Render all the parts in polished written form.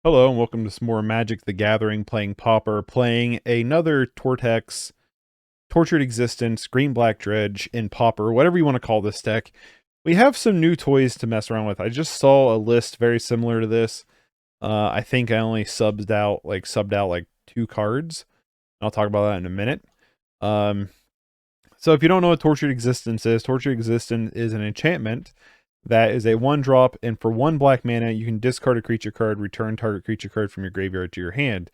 Hello and welcome to some more Magic the Gathering, playing Pauper, playing another Tortex, Tortured Existence, Green-Black Dredge in Pauper, whatever you want to call this deck. We have some new toys to mess around with. I just saw a list very similar to this. I think I only subbed out like 2 cards. I'll talk about that in a minute. So if you don't know what Tortured Existence is an enchantment that is a 1-drop, and for 1 black mana, you can discard a creature card, return target creature card from your graveyard to your hand.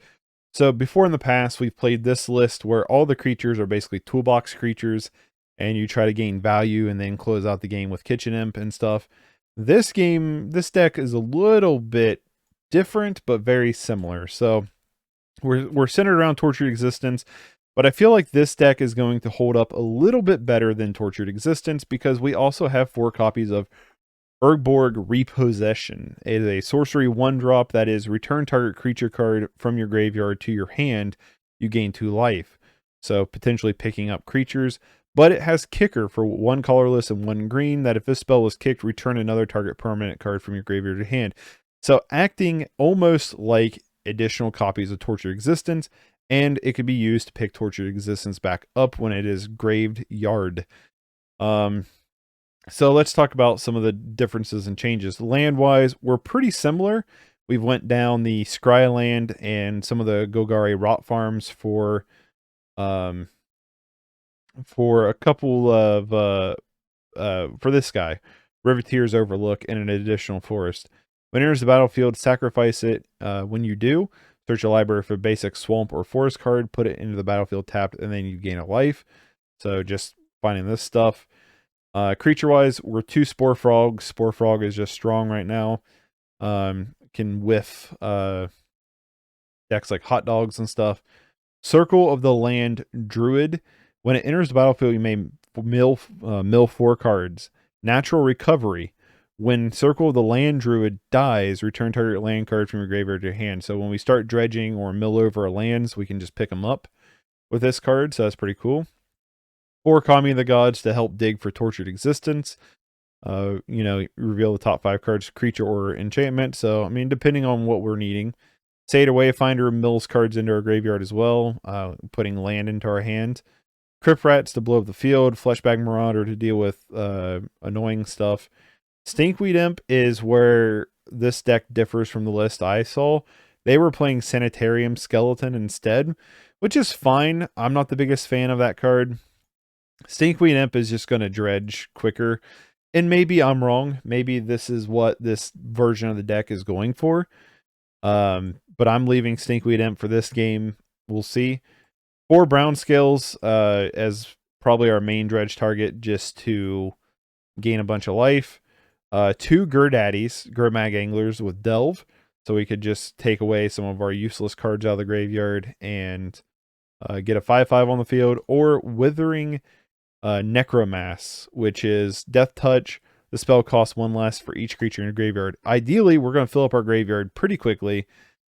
So before in the past, we've played this list where all the creatures are basically toolbox creatures, and you try to gain value and then close out the game with Kitchen Imp and stuff. This deck is a little bit different, but very similar. So we're centered around Tortured Existence, but I feel like this deck is going to hold up a little bit better than Tortured Existence because we also have 4 copies of Urborg Repossession. It is a sorcery 1-drop that is return target creature card from your graveyard to your hand. You gain 2 life. So potentially picking up creatures. But it has kicker for 1 colorless and 1 green that if this spell was kicked, return another target permanent card from your graveyard to hand. So acting almost like additional copies of Tortured Existence, and it could be used to pick Tortured Existence back up when it is graveyard. So let's talk about some of the differences and changes. Land-wise, we're pretty similar. We've went down the Scry land and some of the Golgari Rot Farms for a couple of for this guy, Riveteers Overlook, and an additional forest. When it enters the battlefield, sacrifice it. When you do, search a library for a basic swamp or forest card, put it into the battlefield tapped, and then you gain a life. So just finding this stuff. Creature-wise, we're 2 Spore Frogs. Spore Frog is just strong right now. Can whiff decks like hot dogs and stuff. Circle of the Land Druid. When it enters the battlefield, you may mill 4 cards. Natural Recovery. When Circle of the Land Druid dies, return target land card from your graveyard to your hand. So when we start dredging or mill over lands, we can just pick them up with this card. So that's pretty cool. 4 Commune of the Gods to help dig for Tortured Existence. Reveal the top 5 cards, creature or enchantment. So, I mean, depending on what we're needing. Satyr Wayfinder mills cards into our graveyard as well, putting land into our hand. Crypt Rats to blow up the field. Fleshbag Marauder to deal with annoying stuff. Stinkweed Imp is where this deck differs from the list I saw. They were playing Sanitarium Skeleton instead, which is fine. I'm not the biggest fan of that card. Stinkweed Imp is just going to dredge quicker. And maybe I'm wrong. Maybe this is what this version of the deck is going for. But I'm leaving Stinkweed Imp for this game. We'll see. 4 Brownscales as probably our main dredge target just to gain a bunch of life. 2 Gurmag Anglers with Delve. So we could just take away some of our useless cards out of the graveyard and get a 5/5 on the field. Or Writhing Necromass, which is Death Touch. The spell costs 1 less for each creature in your graveyard. Ideally, we're going to fill up our graveyard pretty quickly.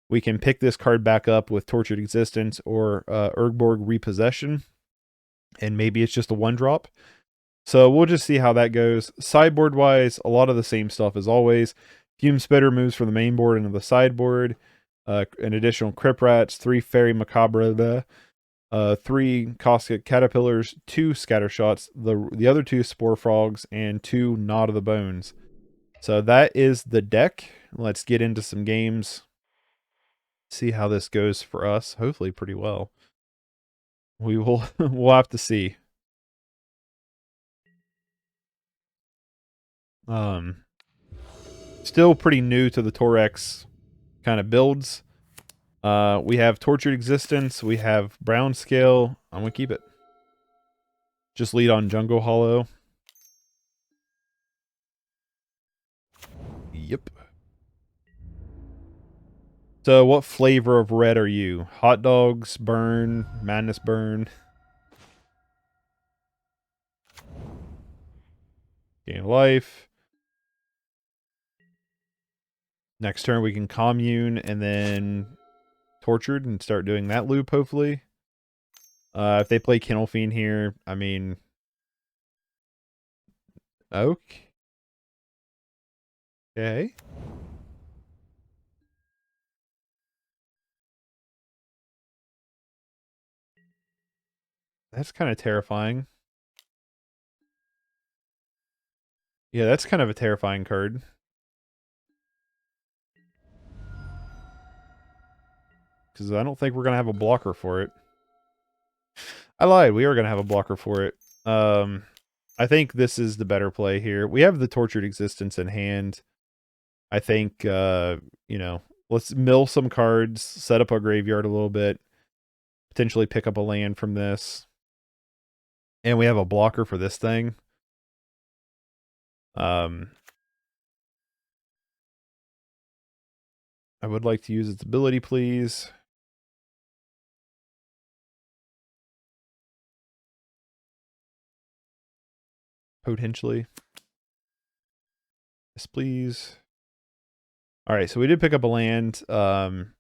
We can pick this card back up with Tortured Existence or Urborg Repossession, and maybe it's just a 1-drop. So we'll just see how that goes. Sideboard-wise, a lot of the same stuff as always. Fume Spitter moves from the main board into the sideboard. An additional Crypt Rats, 3 Faerie Macabre, 3 Caustic Caterpillars, 2 Scattershots, the other 2 Spore Frogs, and 2 Gnaw to the Bones. So that is the deck. Let's get into some games. See how this goes for us. Hopefully pretty well. We'll have to see. Still pretty new to the Torex kind of builds. We have Tortured Existence. We have Brownscale. I'm going to keep it. Just lead on Jungle Hollow. Yep. So what flavor of red are you? Hot dogs, burn, madness burn. Gain life. Next turn we can commune and then tortured and start doing that loop, hopefully. If they play Kennel Fiend here, I mean... Okay. That's kind of terrifying. Yeah, that's kind of a terrifying card. Because I don't think we're going to have a blocker for it. I lied. We are going to have a blocker for it. I think this is the better play here. We have the Tortured Existence in hand. I think, you know, let's mill some cards, set up our graveyard a little bit, potentially pick up a land from this. And we have a blocker for this thing. I would like to use its ability, please. Potentially. Yes, please. Alright, so we did pick up a land. When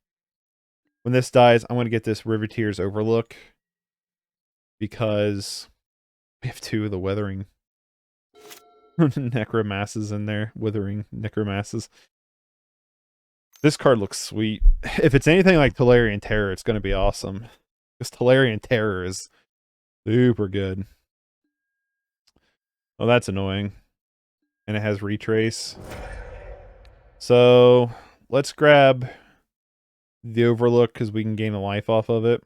this dies, I'm going to get this Riveteers Overlook. Because we have two of the Weathering Necromasses in there. Withering Necromasses. This card looks sweet. If it's anything like Tolarian Terror, it's going to be awesome. Because Tolarian Terror is super good. Oh, that's annoying. And it has Retrace. So, let's grab the Overlook because we can gain a life off of it.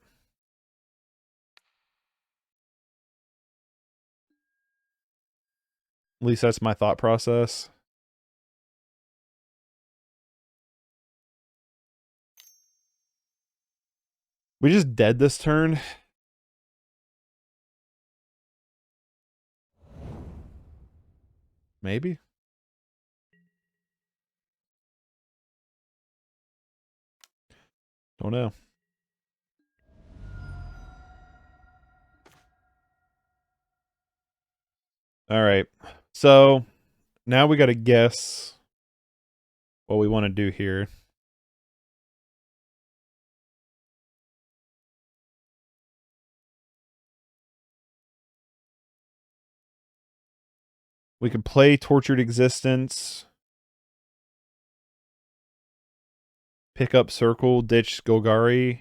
At least that's my thought process. We just dead this turn. Maybe. Don't know. All right. So now we got to guess what we want to do here. We could play Tortured Existence. Pick up Circle, ditch Golgari.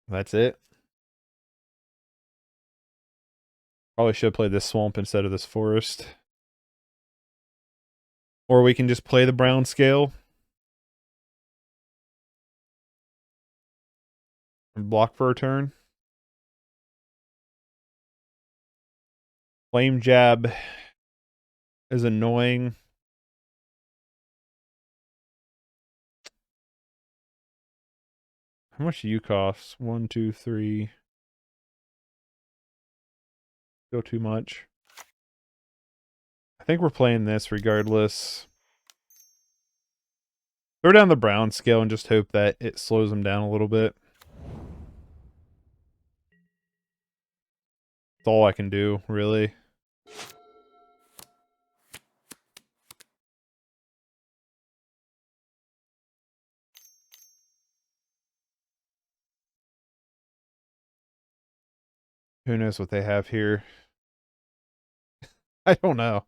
That's it. Probably should have played this swamp instead of this forest. Or we can just play the Brownscale. And block for a turn. Flame Jab is annoying. How much do you cost? 1, 2, 3. Go too much. I think we're playing this regardless. Throw down the Brownscale and just hope that it slows them down a little bit. That's all I can do, really. Who knows what they have here? I don't know.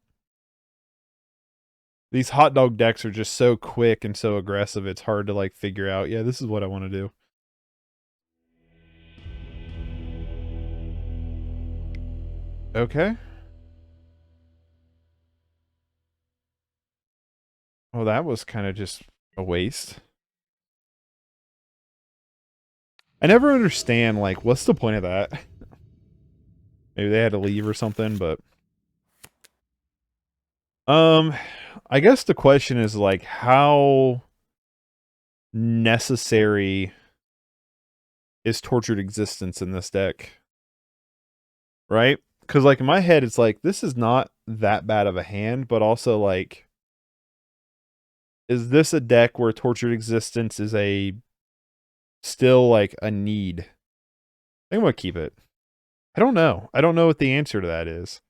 These hot dog decks are just so quick and so aggressive, it's hard to like figure out, yeah, this is what I want to do. Okay. Well, that was kind of just a waste. I never understand, like, what's the point of that? Maybe they had to leave or something, but... I guess the question is, like, how necessary is Tortured Existence in this deck? Right? Because, like, in my head, it's like, this is not that bad of a hand, but also, like, is this a deck where Tortured Existence is still, like, a need? I think I'm going to keep it. I don't know. I don't know what the answer to that is.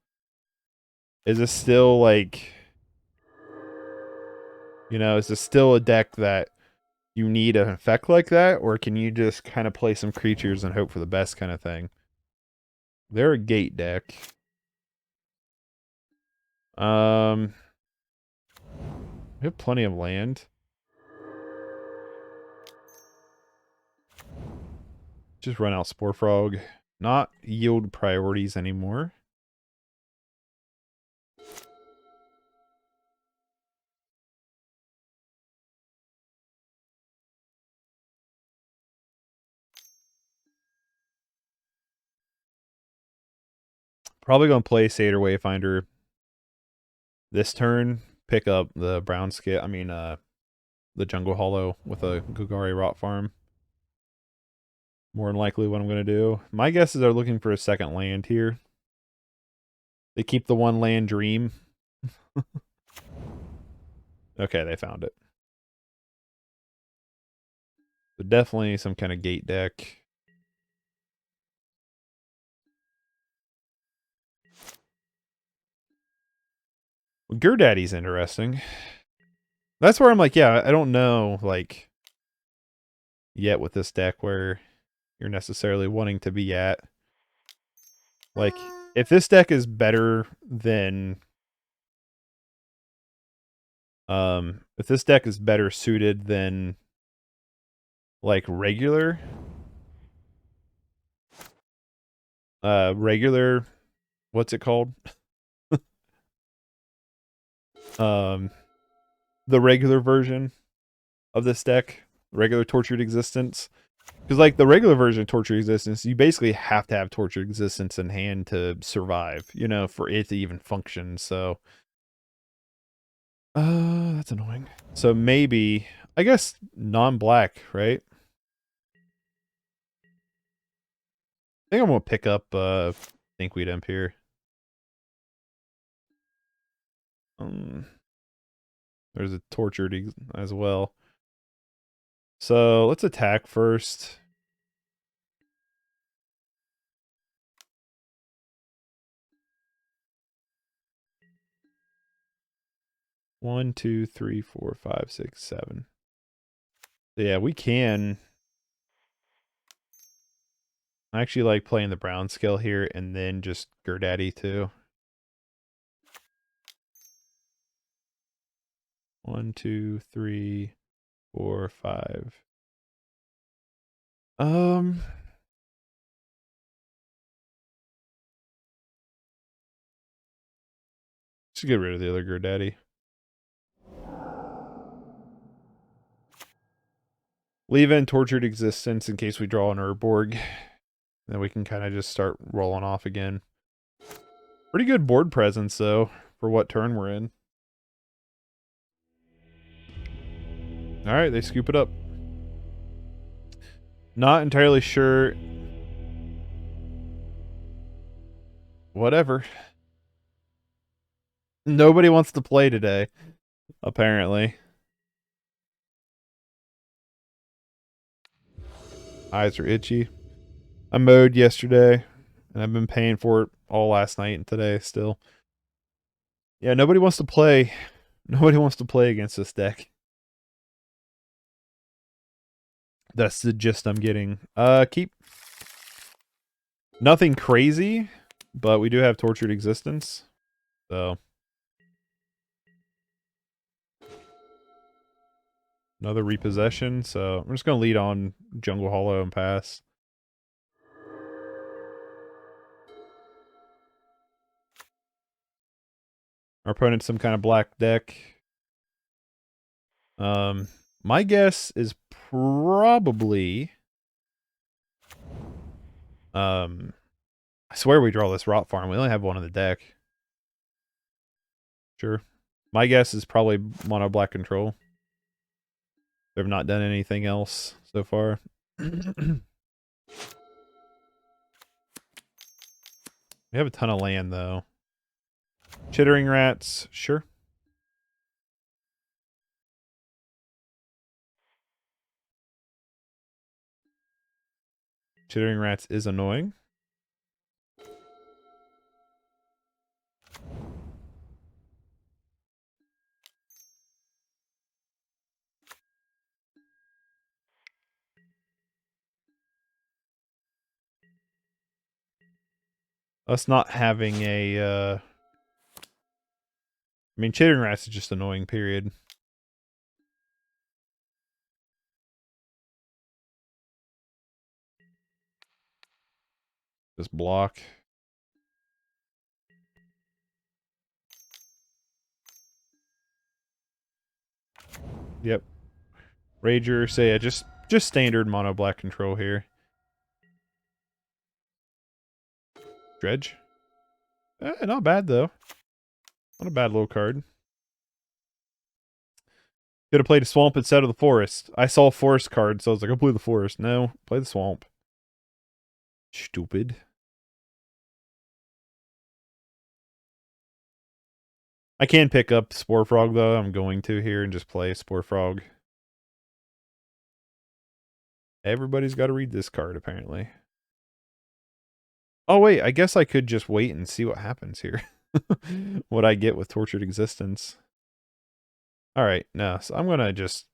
Is this still, like... You know, is this still a deck that you need an effect like that? Or can you just kind of play some creatures and hope for the best kind of thing? They're a gate deck. We have plenty of land. Just run out Spore Frog. Not yield priorities anymore. Probably going to play Satyr Wayfinder this turn. Pick up the Brownscale. I mean, the Jungle Hollow with a Golgari Rot Farm. More than likely what I'm going to do. My guess is they're looking for a second land here. They keep the one land dream. Okay, they found it. But definitely some kind of gate deck. Well, GurDaddy's interesting. That's where I'm like, yeah, I don't know, like, yet with this deck where you're necessarily wanting to be at. Like, if this deck is better than... if this deck is better suited than, like, regular... what's it called? The regular version of this deck, regular Tortured Existence. Because, like, the regular version of Tortured Existence, you basically have to have Tortured Existence in hand to survive, you know, for it to even function, so... that's annoying. So maybe, I guess, non-black, right? I think I'm going to pick up, Stinkweed Imp here. There's a Tortured as well. So let's attack first. One, two, three, four, five, six, seven. Yeah, we can. I actually like playing the Brownscale here and then just GurDaddy too. 1, 2, 3, 4, 5. Just get rid of the other GurDaddy. Leave in Tortured Existence in case we draw an Urborg. Then we can kind of just start rolling off again. Pretty good board presence, though, for what turn we're in. Alright, they scoop it up. Not entirely sure. Whatever. Nobody wants to play today, apparently. Eyes are itchy. I mowed yesterday, and I've been paying for it all last night and today still. Yeah, nobody wants to play. Nobody wants to play against this deck. That's the gist I'm getting. Keep... Nothing crazy, but we do have Tortured Existence. So... Another Repossession, so I'm just going to lead on Jungle Hollow and pass. Our opponent's some kind of black deck. My guess is probably... I swear we draw this Rot Farm. We only have one on the deck. Sure. My guess is probably mono black control. They've not done anything else so far. We have a ton of land, though. Chittering Rats, sure. Chittering Rats is annoying. Us not having a... I mean, Chittering Rats is just annoying, period. Just block. Yep. Rager, so yeah, just standard mono black control here. Dredge. Not bad though. Not a bad little card. Could have played a swamp instead of the forest. I saw a forest card, so I was like, I'll play the forest. No, play the swamp. Stupid. I can pick up Spore Frog though. I'm going to here and just play Spore Frog. Everybody's got to read this card apparently. Oh wait, I guess I could just wait and see what happens here. What I get with Tortured Existence. Alright, no, so I'm gonna just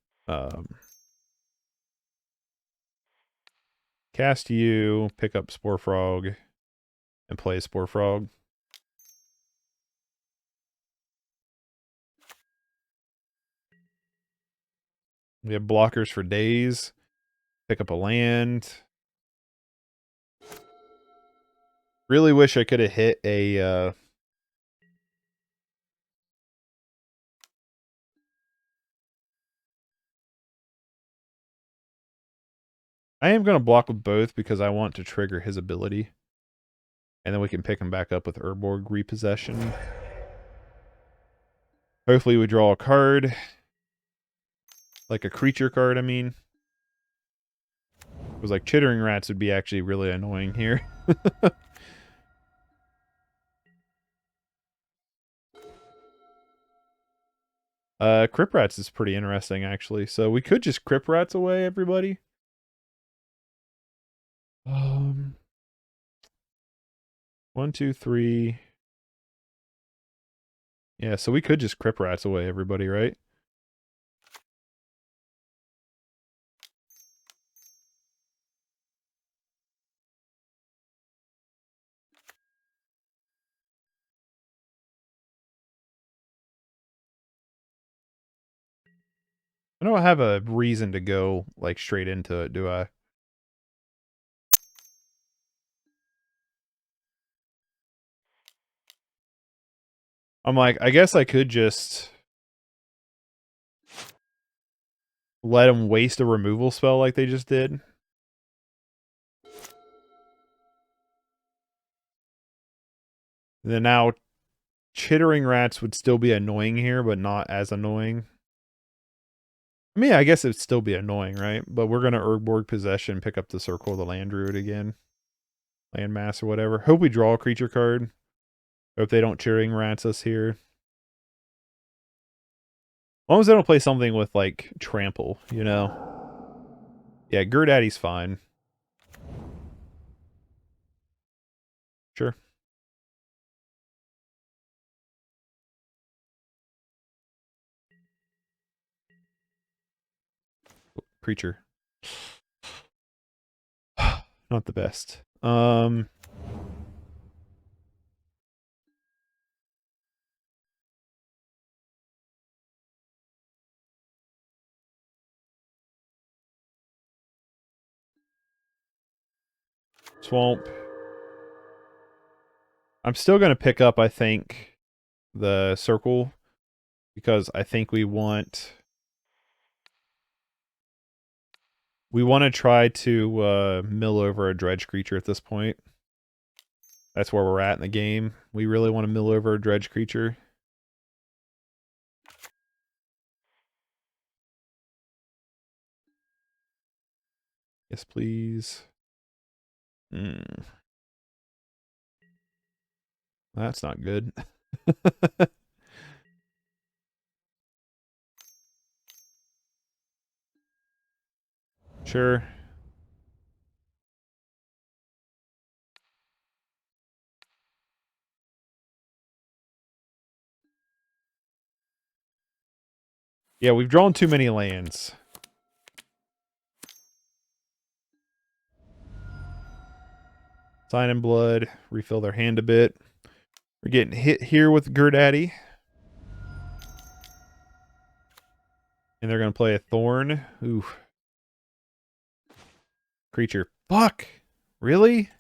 cast you, pick up Spore Frog, and play Spore Frog. We have blockers for days. Pick up a land. Really wish I could have hit a I am going to block with both because I want to trigger his ability. And then we can pick him back up with Urborg Repossession. Hopefully we draw a card. Like a creature card, I mean. It was like Chittering Rats would be actually really annoying here. Crypt Rats is pretty interesting, actually. So we could just Crypt Rats away, everybody. 1, 2, 3. Yeah, so we could just Crypt Rats away, everybody, right? I don't have a reason to go, like, straight into it, do I? I'm like, I guess I could just let them waste a removal spell like they just did. And then now, Chittering Rats would still be annoying here, but not as annoying. I mean, I guess it'd still be annoying, right? But we're going to Urborg Possession, pick up the Circle of the Land Druid again. Landmass or whatever. Hope we draw a creature card. Hope they don't Chittering Rats us here. As long as they don't play something with, like, Trample, you know? Yeah, Gurdaddy's fine. Sure. Creature. Not the best. Swamp. I'm still going to pick up, I think, the Circle. Because I think we want to try to mill over a Dredge creature at this point. That's where we're at in the game. We really want to mill over a Dredge creature. Yes, please. That's not good. Sure. Yeah, we've drawn too many lands. Sign in Blood. Refill their hand a bit. We're getting hit here with Gurdaddy. And they're going to play a Thorn. Ooh. Creature. Fuck! Really?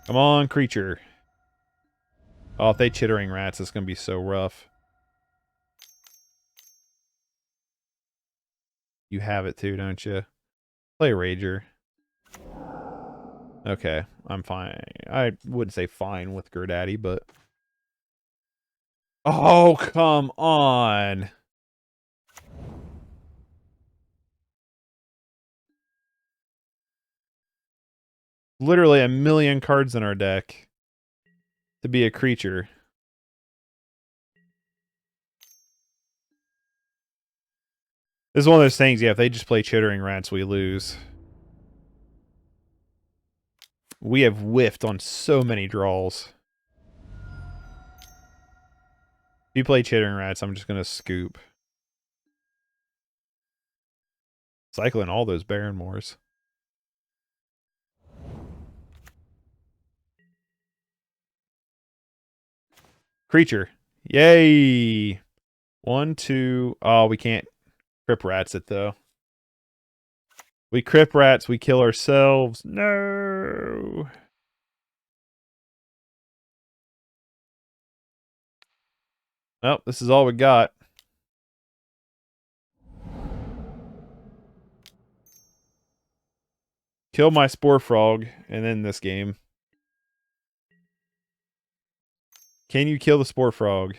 Come on, creature. Oh, if they Chittering Rats, it's going to be so rough. You have it too, don't you? Play Rager. Okay, I'm fine. I wouldn't say fine with Gurdaddy, but... Oh, come on! Literally a million cards in our deck to be a creature. This is one of those things, yeah, if they just play Chittering Rats, we lose. We have whiffed on so many draws. If you play Chittering Rats, I'm just going to scoop. Cycling all those Barrenmoors. Creature. Yay! 1, 2... Oh, we can't Crypt Rats it, though. We Crypt Rats, we kill ourselves. No! Well, this is all we got. Kill my Spore Frog, and then this game. Can you kill the Spore Frog?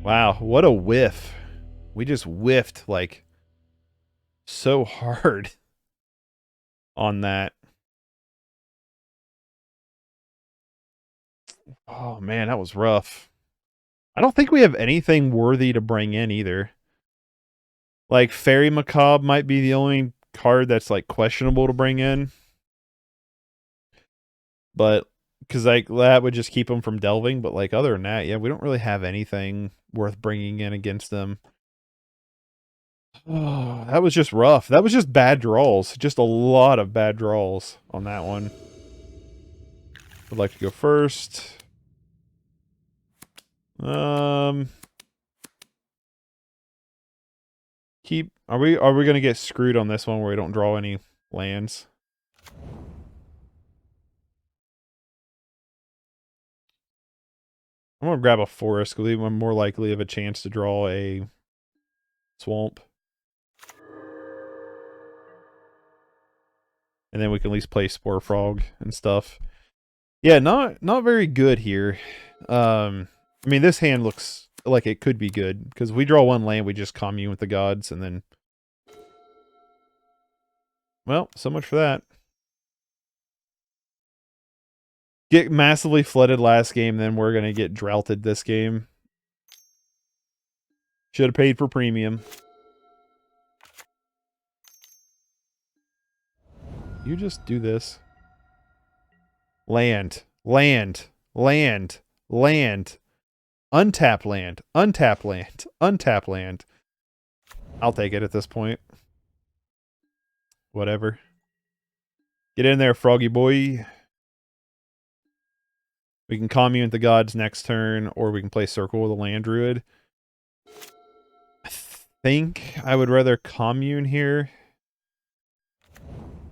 Wow, what a whiff. We just whiffed, like, so hard on that. Oh, man, that was rough. I don't think we have anything worthy to bring in, either. Like, Faerie Macabre might be the only card that's, like, questionable to bring in. But, because, like, that would just keep them from delving. But, like, other than that, yeah, we don't really have anything worth bringing in against them. Oh, that was just rough. That was just bad draws. Just a lot of bad draws on that one. I'd like to go first. Are we gonna get screwed on this one where we don't draw any lands? I'm gonna grab a forest because I'm more likely of a chance to draw a swamp. And then we can at least play Spore Frog and stuff. Yeah, not very good here. I mean, this hand looks like it could be good because if we draw one land, we just commune with the gods, and then, well, so much for that. Get massively flooded last game, then we're gonna get droughted this game. Should have paid for premium. You just do this. Land, land, land, land. Untap land, untap land, untap land. I'll take it at this point. Whatever. Get in there, froggy boy. We can commune with the gods next turn, or we can play Circle with a land druid. I think I would rather commune here.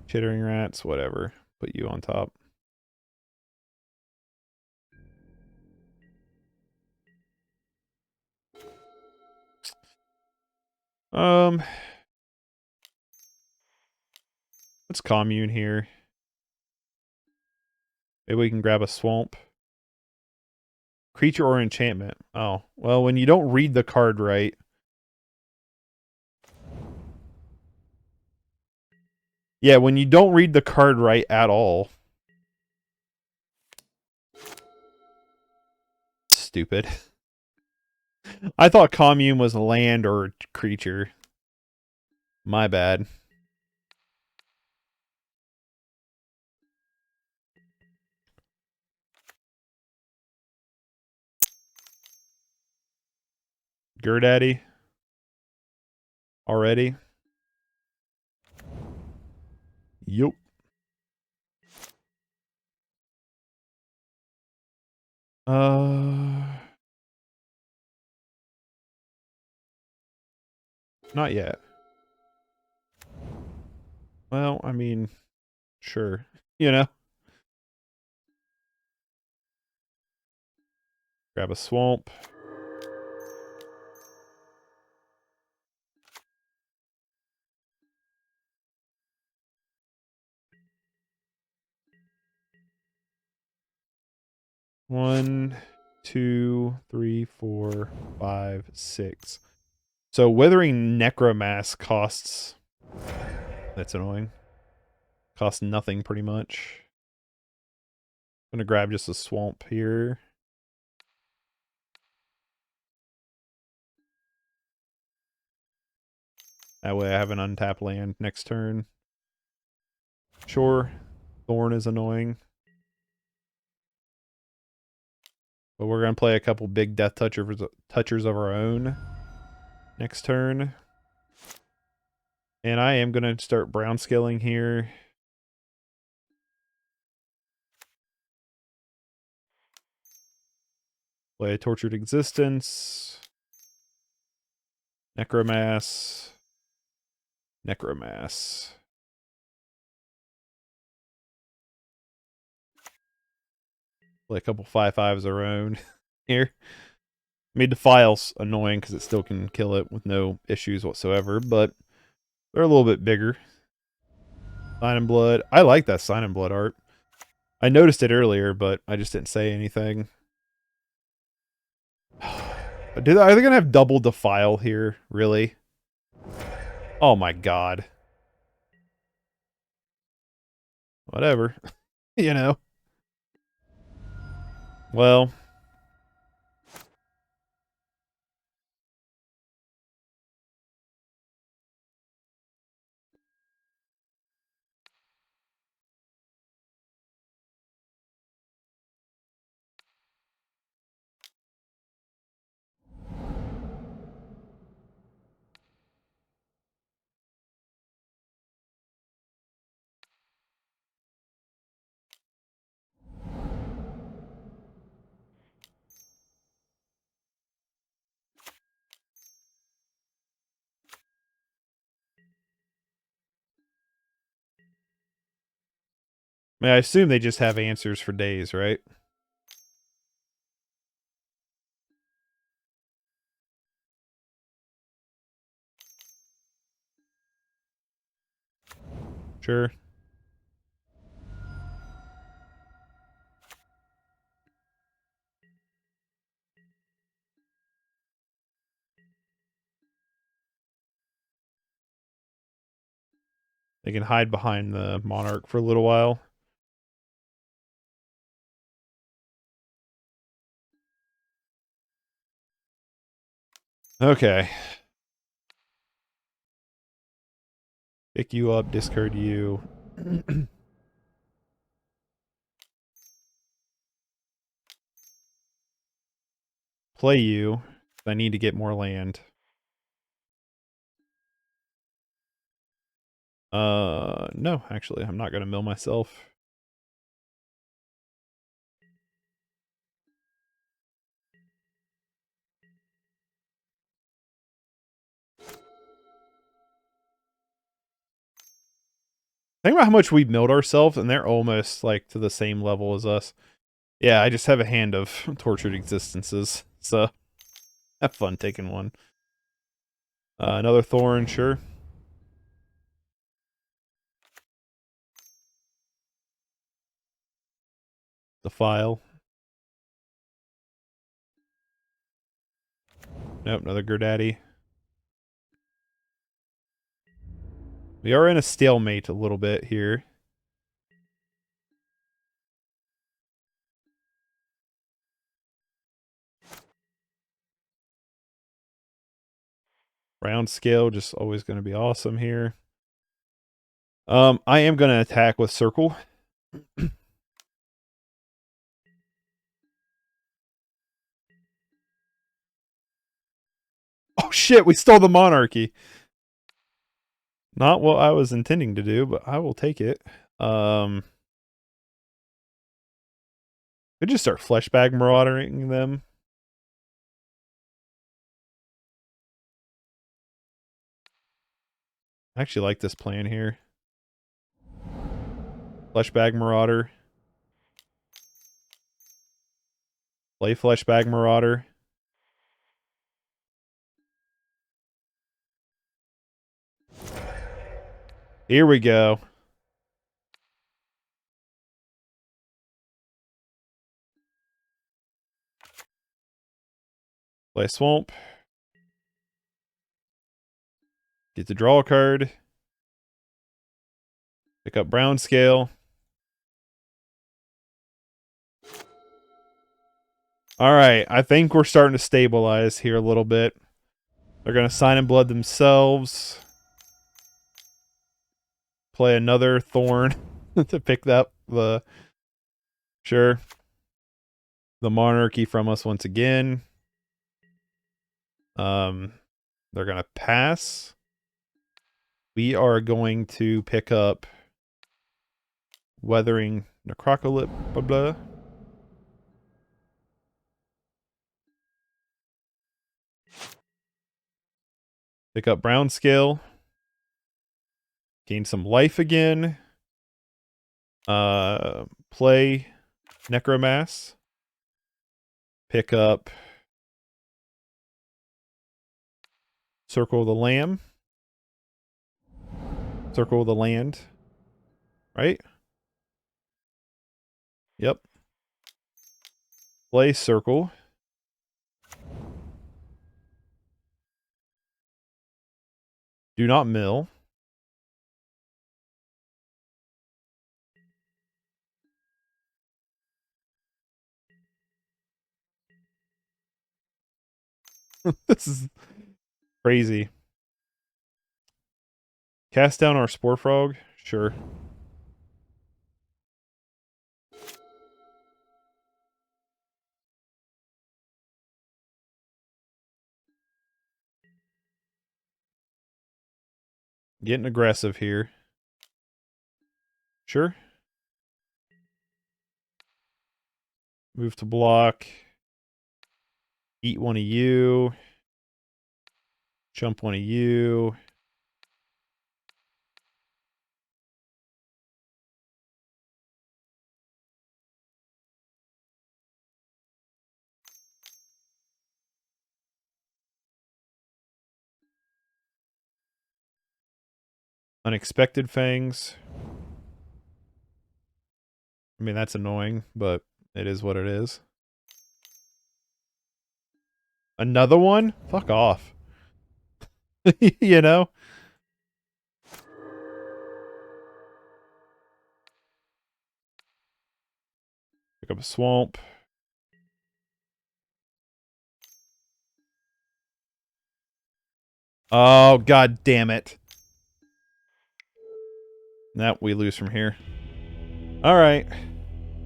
Chittering Rats, whatever. Put you on top. Let's commune here. Maybe we can grab a swamp. Creature or enchantment. Oh, well, when you don't read the card right. Yeah, when you don't read the card right at all. Stupid. I thought commune was land or creature. My bad. Gurdaddy. Already. Yup. Not yet. Well, I mean, sure. You know? Grab a swamp. One, two, three, four, five, six. So Withering Necromass costs... That's annoying. Costs nothing, pretty much. I'm gonna grab just a swamp here. That way I have an untapped land next turn. Sure, Thorn is annoying. But we're going to play a couple big death touchers of our own next turn. And I am going to start brownscaling here. Play a Tortured Existence. Necromass. Necromass. Play a couple 5/5s of our own here. Made the files annoying because it still can kill it with no issues whatsoever, but they're a little bit bigger. Sign in Blood. I like that Sign in Blood art. I noticed it earlier, but I just didn't say anything. Are they going to have double Defile here? Really? Oh my god. Whatever. You know. Well. I mean, I assume they just have answers for days, right? Sure. They can hide behind the Monarch for a little while. Okay. Pick you up, discard you. Play you. I need to get more land. No, actually, I'm not going to mill myself. Think about how much we milled ourselves, and they're almost, like, to the same level as us. Yeah, I just have a hand of Tortured Existences, so have fun taking one. Another Thorn, sure. The file. Nope, another Gurdaddy. We are in a stalemate a little bit here. Brownscale, just always going to be awesome here. I am going to attack with Circle. Oh shit, we stole the Monarchy. Not what I was intending to do, but I will take it. Could just start Fleshbag Maraudering them. I actually like this plan here. Fleshbag Marauder. Play Fleshbag Marauder. Here we go. Play Swamp. Get to draw a card. Pick up Brownscale. Alright, I think we're starting to stabilize here a little bit. They're going to Sign in Blood themselves. Play another Thorn to pick up the... Sure. The Monarchy from us once again. They're going to pass. We are going to pick up Weathering Necrocalypse, blah blah. Pick up Brownscale. Gain some life again. Play Necromass. Pick up Circle the Lamb. Circle the Land. Right? Yep. Play Circle. Do not mill. This is crazy. Cast down our Spore Frog? Sure. Getting aggressive here. Sure. Move to block. Eat one of you. Jump one of you. Unexpected Fangs. I mean, that's annoying, but it is what it is. Another one? Fuck off. You know? Pick up a Swamp. Oh, god damn it. Now we lose from here. Alright.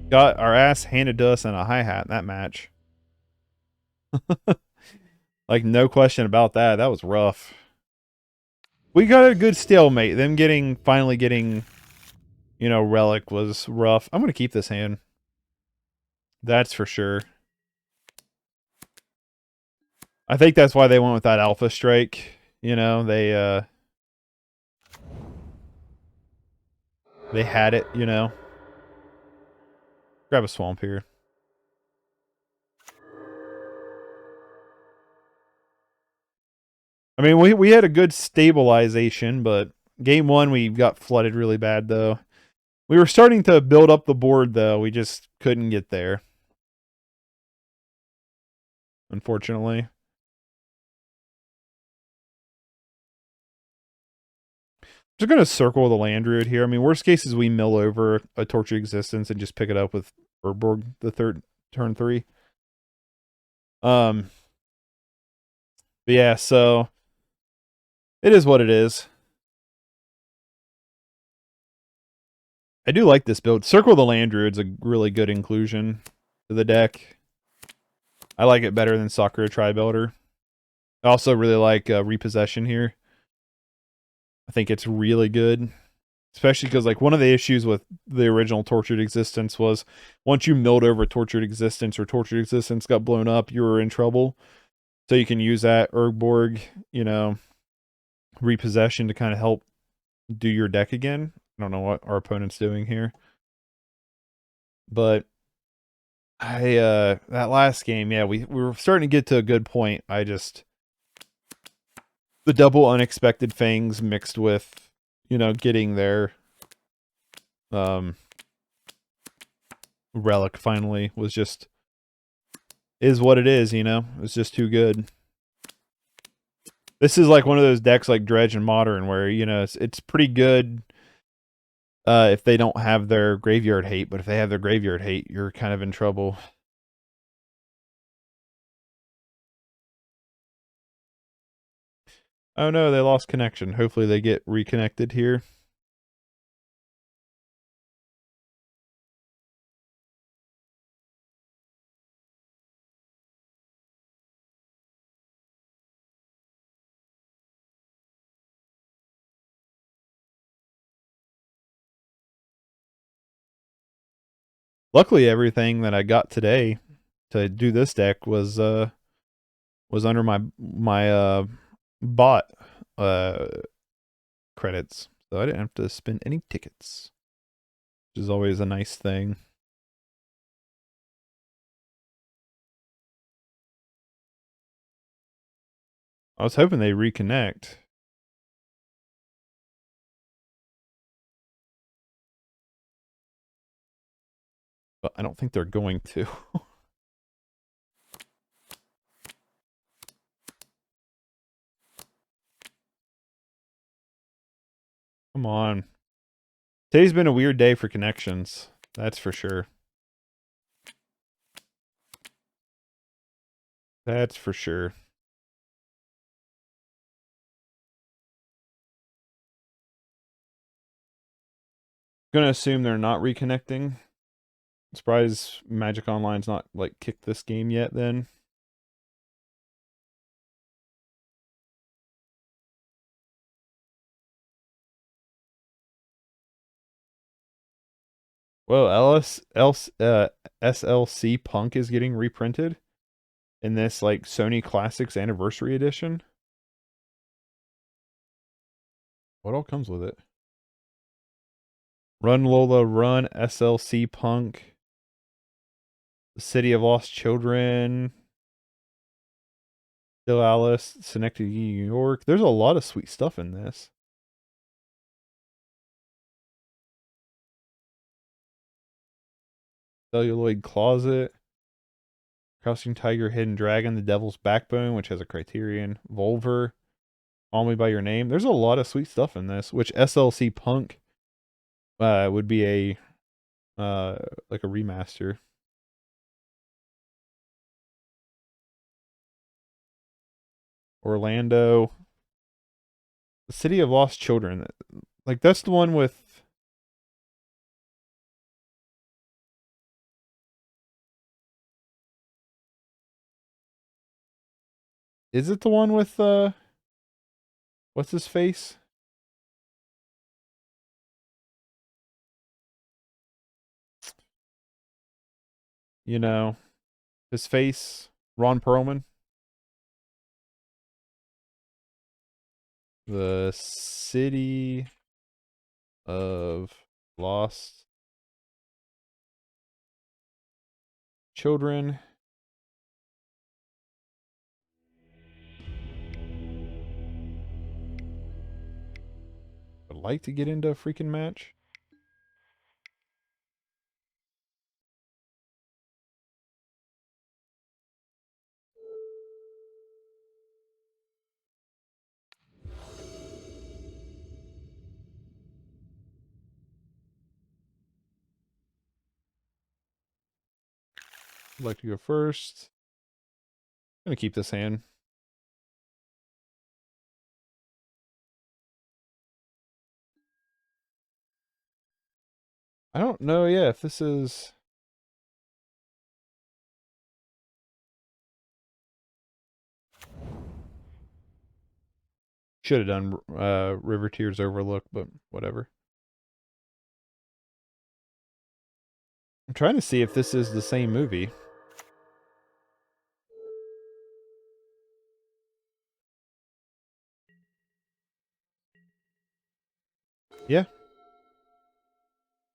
Got our ass handed to us in a hi-hat in that match. Like, no question about that. That was rough. We got a good stalemate. Them finally getting, you know, Relic was rough. I'm going to keep this hand. That's for sure. I think that's why they went with that Alpha Strike. You know, they had it, you know. Grab a Swamp here. I mean, we had a good stabilization, but game one we got flooded really bad, though. We were starting to build up the board, though. We just couldn't get there. Unfortunately. Just going to circle the Land Druid here. I mean, worst case is we mill over a Tortured Existence and just pick it up with Urborg the turn 3. But yeah, so it is what it is. I do like this build. Circle the Land Druid's a really good inclusion to the deck. I like it better than Sakura Tri-Builder. I also really like Repossession here. I think it's really good. Especially because, like, one of the issues with the original Tortured Existence was once you milled over Tortured Existence or Tortured Existence got blown up, you were in trouble. So you can use that Urborg, you know, Repossession to kind of help do your deck again. I don't know what our opponent's doing here. But that last game, yeah, we were starting to get to a good point. The double unexpected fangs mixed with, getting there. Relic finally is what it is, It's just too good. This is like one of those decks like Dredge and Modern where, it's pretty good if they don't have their graveyard hate, but if they have their graveyard hate, you're kind of in trouble. Oh no, they lost connection. Hopefully they get reconnected here. Luckily, everything that I got today to do this deck was under my bot credits, so I didn't have to spend any tickets, which is always a nice thing. I was hoping they reconnect, but I don't think they're going to. Come on. Today's been a weird day for connections. That's for sure. That's for sure. Gonna assume they're not reconnecting. Surprised Magic Online's not like kicked this game yet then. Well, SLC Punk is getting reprinted in this like Sony Classics Anniversary Edition. What all comes with it? Run Lola Run, SLC Punk, The City of Lost Children, Still Alice, Synecdoche, New York. There's a lot of sweet stuff in this. Celluloid Closet, Crossing Tiger, Hidden Dragon, The Devil's Backbone, which has a Criterion, Volver, Call Me By Your Name. There's a lot of sweet stuff in this, which SLC Punk would be a like a remaster. Orlando, The City of Lost Children. Like that's the one with is it the one with what's his face? His face, Ron Perlman. The City of Lost Children. I'd like to get into a freaking match. I'd like to go first. I'm gonna keep this hand. I don't know, yeah, if this is should have done Riveteers Overlook, but whatever. I'm trying to see if this is the same movie. Yeah.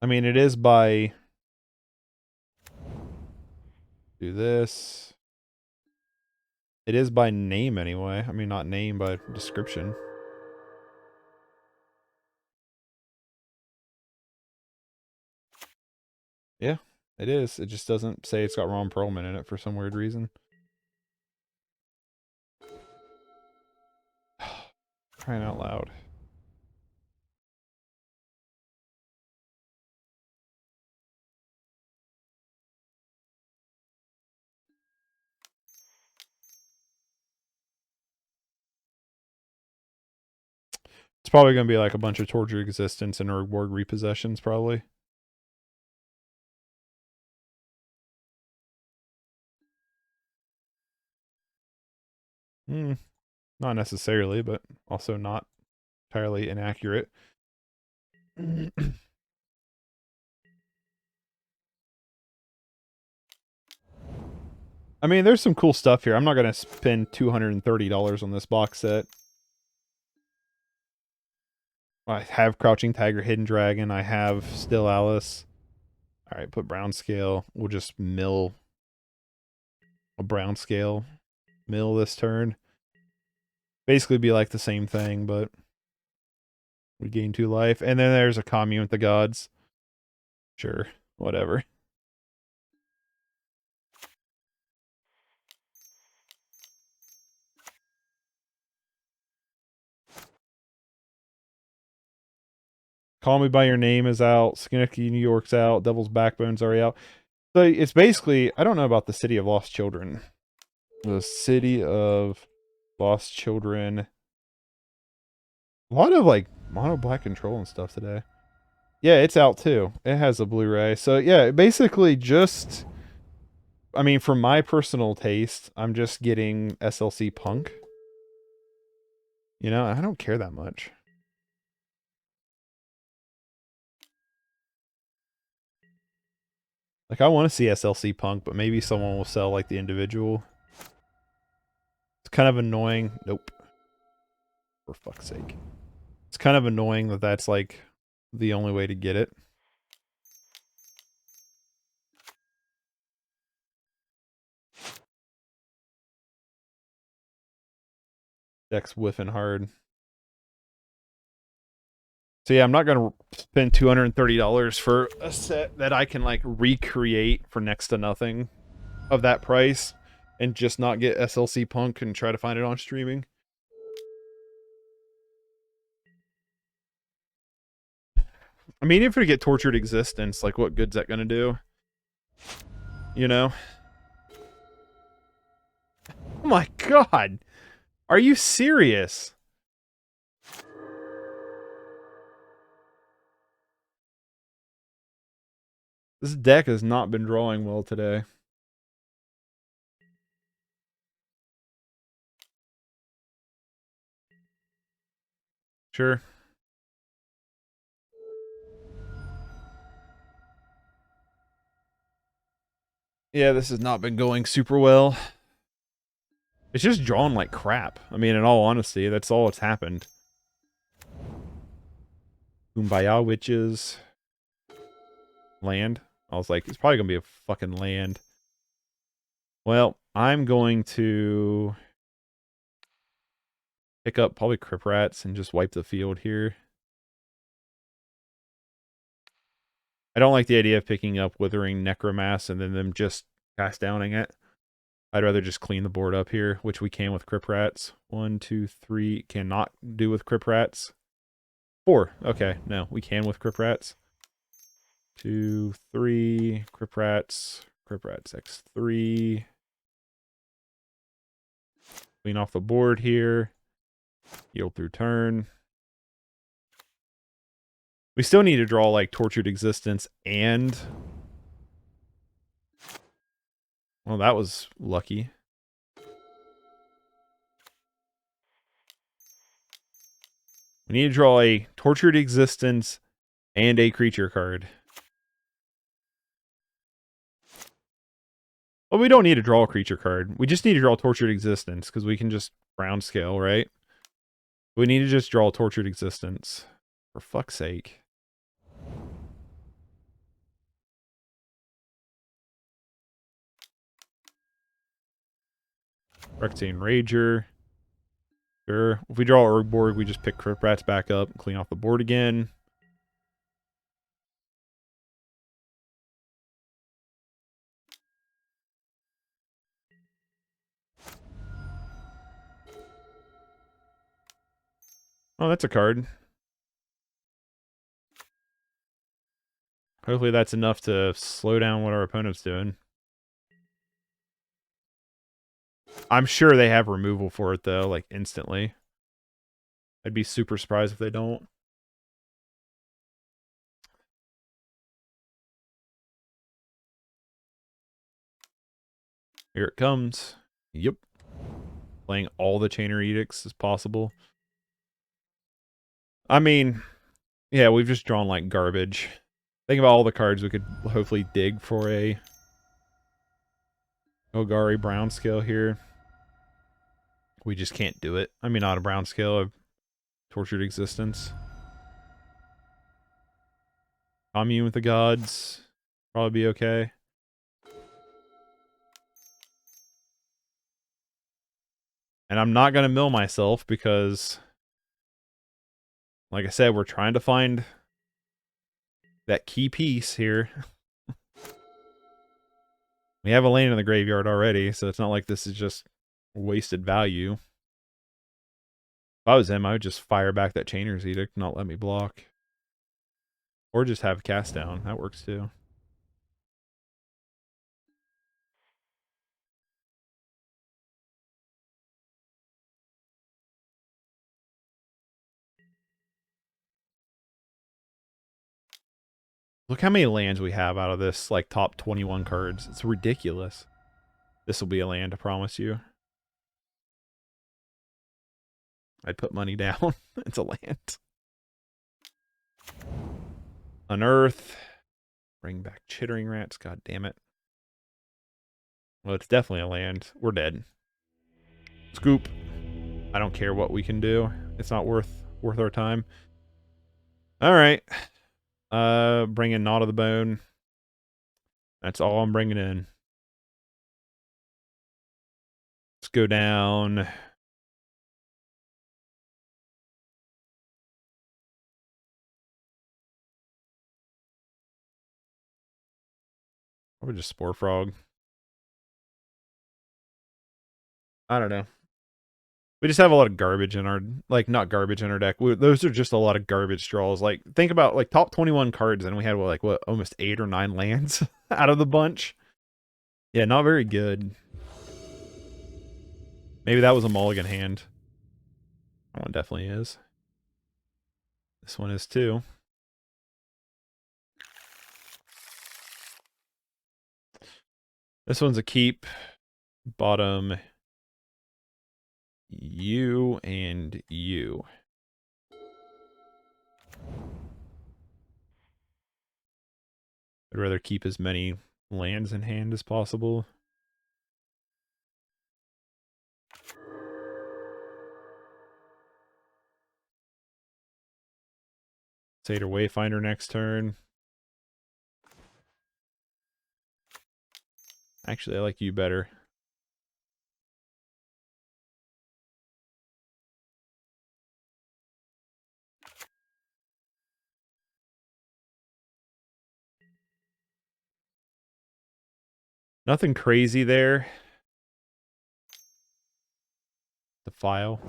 I mean, it is by Do this. It is by name anyway. I mean, not name, but description. Yeah, it is. It just doesn't say it's got Ron Perlman in it for some weird reason. Crying out loud. It's probably going to be like a bunch of Tortured Existence and Urborg Repossessions, probably. Not necessarily, but also not entirely inaccurate. I mean, there's some cool stuff here. I'm not going to spend $230 on this box set. I have Crouching Tiger, Hidden Dragon. I have Still Alice. All right, put Brownscale. We'll just mill a Brownscale. Mill this turn. Basically be like the same thing, but we gain 2 life. And then there's a Commune with the Gods. Sure, whatever. Call Me By Your Name is out. Schenectady, New York's out. Devil's Backbone's already out. So it's basically, I don't know about the City of Lost Children. The City of Lost Children. A lot of like mono black control and stuff today. Yeah, it's out too. It has a Blu-ray. So yeah, basically just, I mean, for my personal taste, I'm just getting SLC Punk. You know, I don't care that much. Like, I want to see SLC Punk, but maybe someone will sell, like, the individual. It's kind of annoying. Nope. For fuck's sake. It's kind of annoying that that's, like, the only way to get it. Deck's whiffing hard. So yeah, I'm not going to spend $230 for a set that I can, like, recreate for next to nothing of that price and just not get SLC Punk and try to find it on streaming. I mean, if we get Tortured Existence, like, what good's that going to do? You know? Oh my god! Are you serious? This deck has not been drawing well today. Sure. Yeah, this has not been going super well. It's just drawn like crap. I mean, in all honesty, that's all that's happened. Kumbaya Witches. Land. I was like, it's probably going to be a fucking land. Well, I'm going to pick up probably Crypt Rats and just wipe the field here. I don't like the idea of picking up Writhing Necromass and then them just cast downing it. I'd rather just clean the board up here, which we can with Crypt Rats. 1, 2, 3. Cannot do with Crypt Rats. 4. Okay, no, we can with Crypt Rats. 2, 3. Crypt Rats. Crypt Rats X3. Clean off the board here. Yield through turn. We still need to draw like Tortured Existence and... Well, that was lucky. We need to draw a Tortured Existence and a creature card. Well, we don't need to draw a creature card. We just need to draw Tortured Existence because we can just Brownscale, right? We need to just draw Tortured Existence. For fuck's sake. Phyrexian Rager. Sure. If we draw Urborg, we just pick Crypt Rats back up and clean off the board again. Oh, that's a card. Hopefully that's enough to slow down what our opponent's doing. I'm sure they have removal for it, though, like, instantly. I'd be super surprised if they don't. Here it comes. Yep. Playing all the Chainer Edicts as possible. I mean, yeah, we've just drawn, like, garbage. Think about all the cards we could hopefully dig for a Golgari Brownscale here. We just can't do it. I mean, not a Brownscale, a Tortured Existence. Commune with the Gods. Probably be okay. And I'm not going to mill myself because, like I said, we're trying to find that key piece here. We have a land in the graveyard already, so it's not like this is just wasted value. If I was him, I would just fire back that Chainer's Edict, not let me block. Or just have cast down. That works too. Look how many lands we have out of this, like, top 21 cards. It's ridiculous. This will be a land, I promise you. I'd put money down. It's a land. Unearth. Bring back Chittering Rats. God damn it. Well, it's definitely a land. We're dead. Scoop. I don't care what we can do. It's not worth our time. All right. Bringing Gnaw to the Bone. That's all I'm bringing in. Let's go down. Probably just Spore Frog. I don't know. We just have a lot of garbage in our, like, not garbage in our deck. Those are just a lot of garbage draws. Like, think about, like, top 21 cards, and we had, what, almost 8 or 9 lands out of the bunch. Yeah, not very good. Maybe that was a mulligan hand. That one definitely is. This one is too. This one's a keep. Bottom you and you. I'd rather keep as many lands in hand as possible. Satyr Wayfinder next turn. Actually, I like you better. Nothing crazy there. Defile.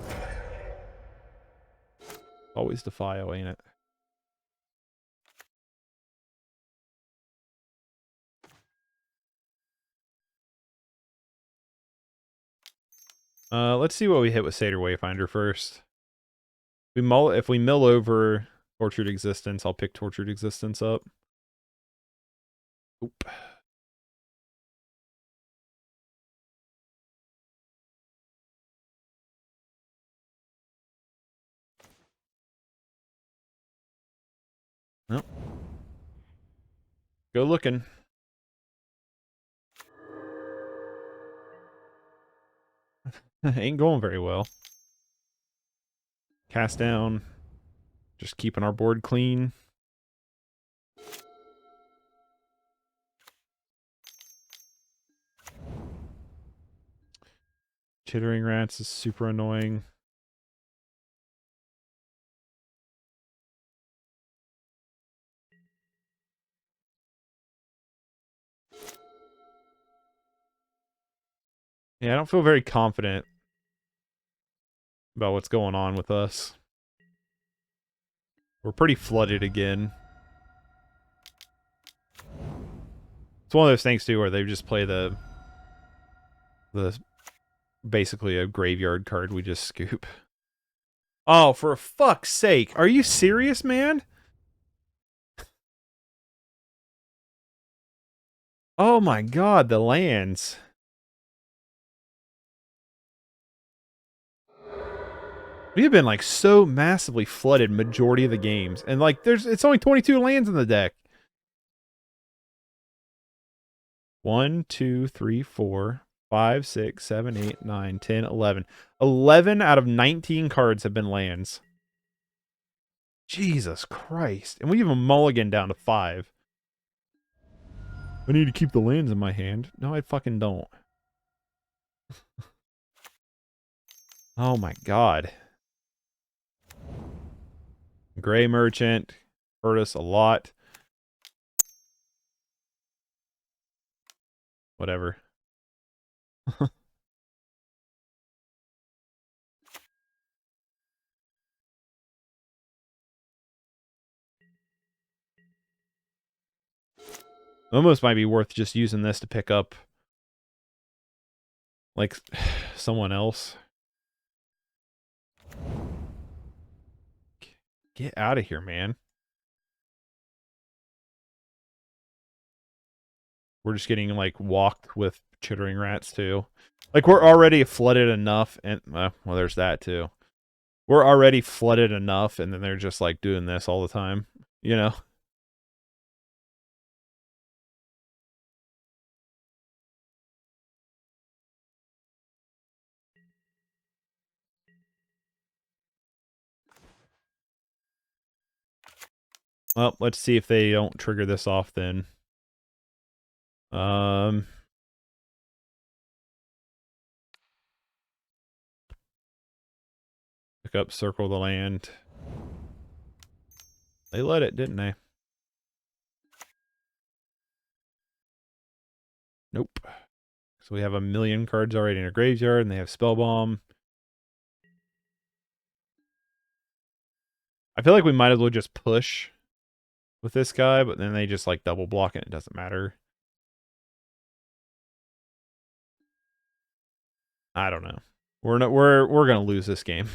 Always Defile, ain't it? Let's see what we hit with Satyr Wayfinder first. If we mill over Tortured Existence, I'll pick Tortured Existence up. Oop. Nope. Go looking. Ain't going very well. Cast down. Just keeping our board clean. Chittering Rats is super annoying. Yeah, I don't feel very confident about what's going on with us. We're pretty flooded again. It's one of those things, too, where they just play the basically a graveyard card we just scoop. Oh, for fuck's sake. Are you serious, man? Oh my god, the lands. We have been like so massively flooded majority of the games. And like it's only 22 lands in the deck. 1, 2, 3, 4, 5, 6, 7, 8, 9, 10, 11. 11 out of 19 cards have been lands. Jesus Christ. And we have a mulligan down to 5. I need to keep the lands in my hand. No, I fucking don't. Oh my god. Gray Merchant hurt us a lot. Whatever. Almost might be worth just using this to pick up like someone else. Get out of here, man. We're just getting like walked with Chittering Rats too. Like we're already flooded enough, and well, there's that too. We're already flooded enough, and then they're just like doing this all the time, you know. Well, let's see if they don't trigger this off then. Pick up, circle the land. They let it, didn't they? Nope. So we have 1,000,000 cards already in a graveyard, and they have Spell Bomb. I feel like we might as well just push with this guy, but then they just like double block it. It doesn't matter. I don't know. We're gonna lose this game.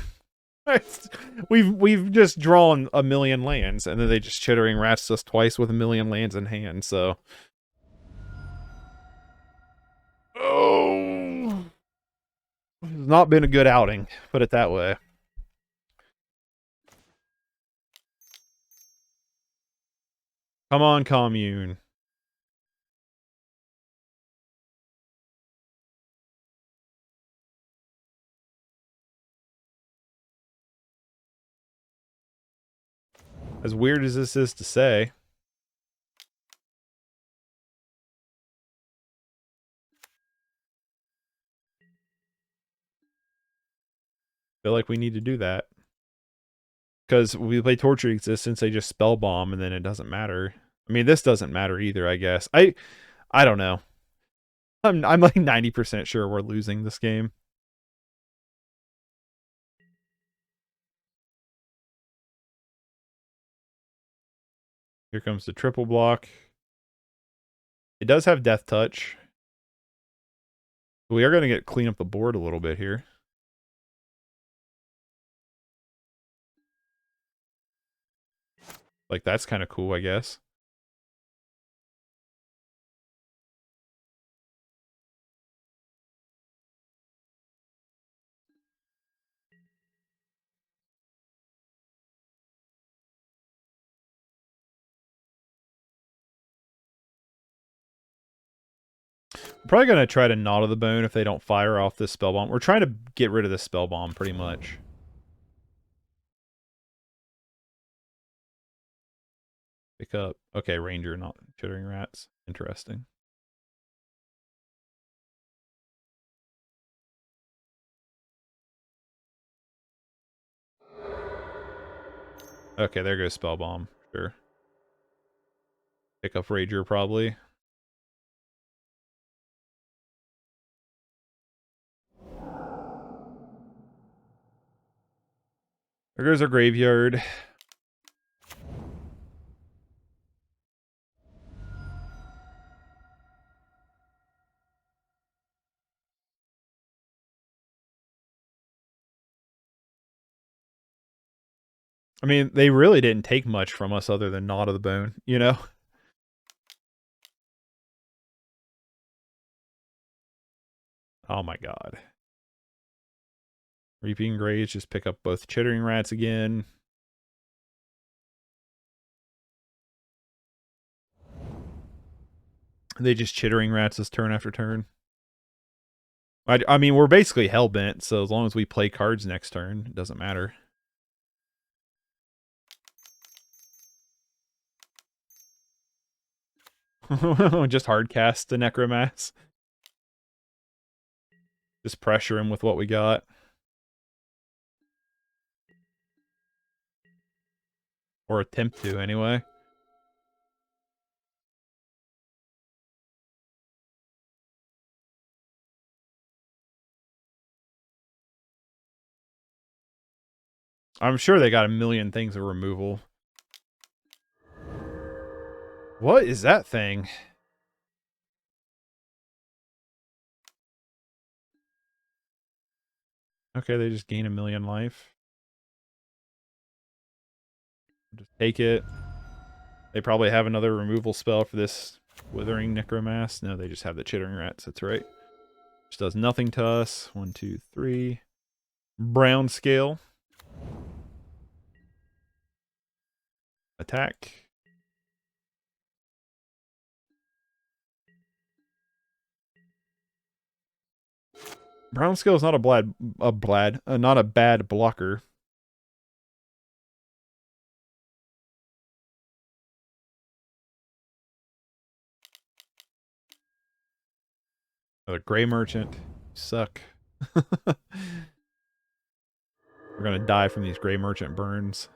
we've just drawn 1,000,000 lands, and then they just Chittering Rats us twice with 1,000,000 lands in hand. So, oh, it's not been a good outing. Put it that way. Come on, Commune. As weird as this is to say. Feel like we need to do that. Because we play Torture Existence, they just spell bomb, and then it doesn't matter. I mean, this doesn't matter either, I guess. I don't know. I'm like 90% sure we're losing this game. Here comes the triple block. It does have Death Touch. We are going to clean up the board a little bit here. Like, that's kind of cool, I guess. I'm probably going to try to Gnaw to the Bone if they don't fire off this Spell Bomb. We're trying to get rid of this Spell Bomb, pretty much. Pick up. Okay, Ranger, not Chittering Rats. Interesting. Okay, there goes Spell Bomb. Sure. Pick up Rager, probably. There goes our graveyard. I mean, they really didn't take much from us other than Knot of the Bone, you know? Oh my god. Reaping Graves, just pick up both Chittering Rats again. They just Chittering Rats us turn after turn. I mean, we're basically hellbent, so as long as we play cards next turn, it doesn't matter. Just hardcast the Necromass. Just pressure him with what we got. Or attempt to, anyway. I'm sure they got a million things of removal. What is that thing? Okay, they just gain a million life. Just take it. They probably have another removal spell for this Writhing Necromass. No, they just have the Chittering Rats. That's right. Which does nothing to us. 1, 2, 3. Brownscale. Attack. Brownscale is not not a bad blocker. Another Gray Merchant. Suck. We're gonna die from these Gray Merchant burns.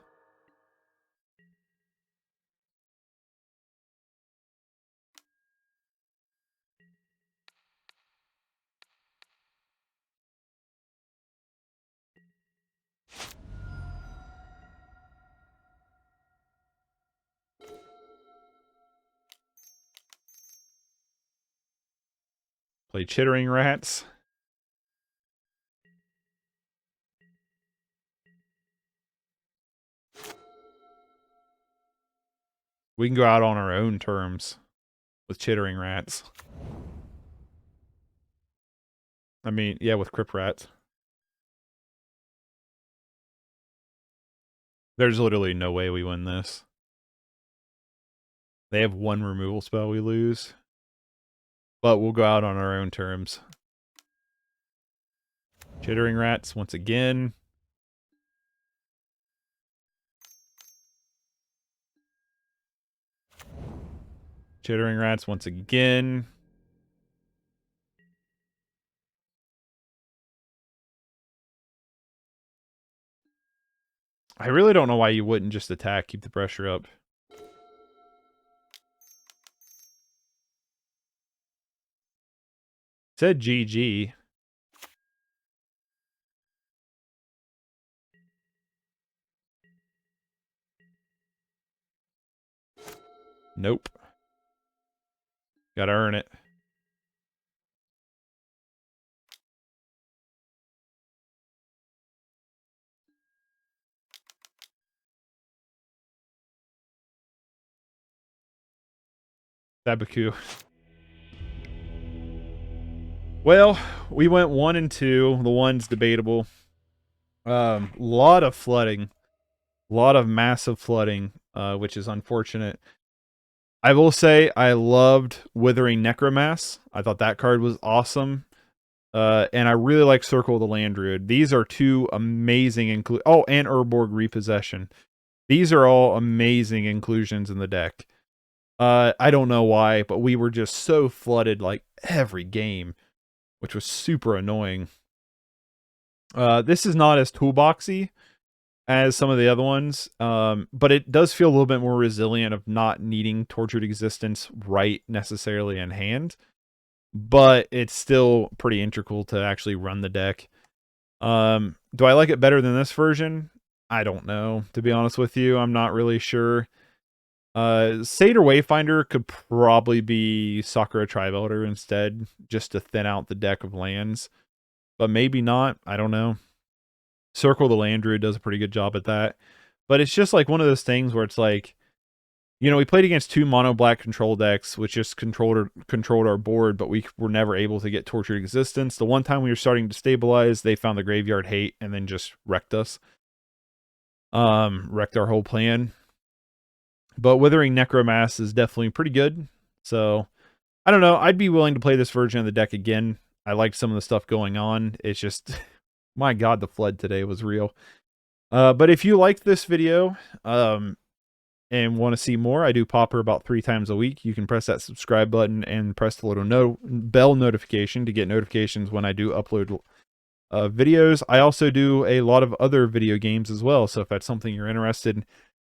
Play Chittering Rats. We can go out on our own terms with Chittering Rats. I mean, yeah, with Crypt Rats. There's literally no way we win this. They have one removal spell we lose. But we'll go out on our own terms. Chittering Rats once again. Chittering Rats once again. I really don't know why you wouldn't just attack, keep the pressure up. Said GG. Nope. Gotta earn it. Sabaku. Well, we went 1 and 2. The one's debatable. Lot of flooding. Lot of massive flooding, which is unfortunate. I will say I loved Writhing Necromass. I thought that card was awesome. And I really like Circle of the Land Druid. These are two amazing oh, and Urborg Repossession. These are all amazing inclusions in the deck. I don't know why, but we were just so flooded like every game, which was super annoying. This is not as toolboxy as some of the other ones, but it does feel a little bit more resilient of not needing Tortured Existence right necessarily in hand. But it's still pretty integral to actually run the deck. Do I like it better than this version? I don't know, to be honest with you. I'm not really sure. Satyr Wayfinder could probably be Sakura Tribe Elder instead, just to thin out the deck of lands. But maybe not. I don't know. Circle the Land Druid does a pretty good job at that. But it's just like one of those things where it's like, you know, we played against 2 mono black control decks, which just controlled our board, but we were never able to get Tortured Existence. The one time we were starting to stabilize, they found the Graveyard Hate and then just wrecked us. Wrecked our whole plan. But Writhing Necromass is definitely pretty good. So, I don't know. I'd be willing to play this version of the deck again. I like some of the stuff going on. It's just, my god, the flood today was real. But if you liked this video, and want to see more, I do Pauper about 3 times a week. You can press that subscribe button and press the little bell notification to get notifications when I do upload videos. I also do a lot of other video games as well, so if that's something you're interested in,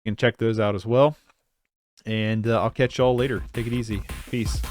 you can check those out as well. And I'll catch y'all later. Take it easy. Peace.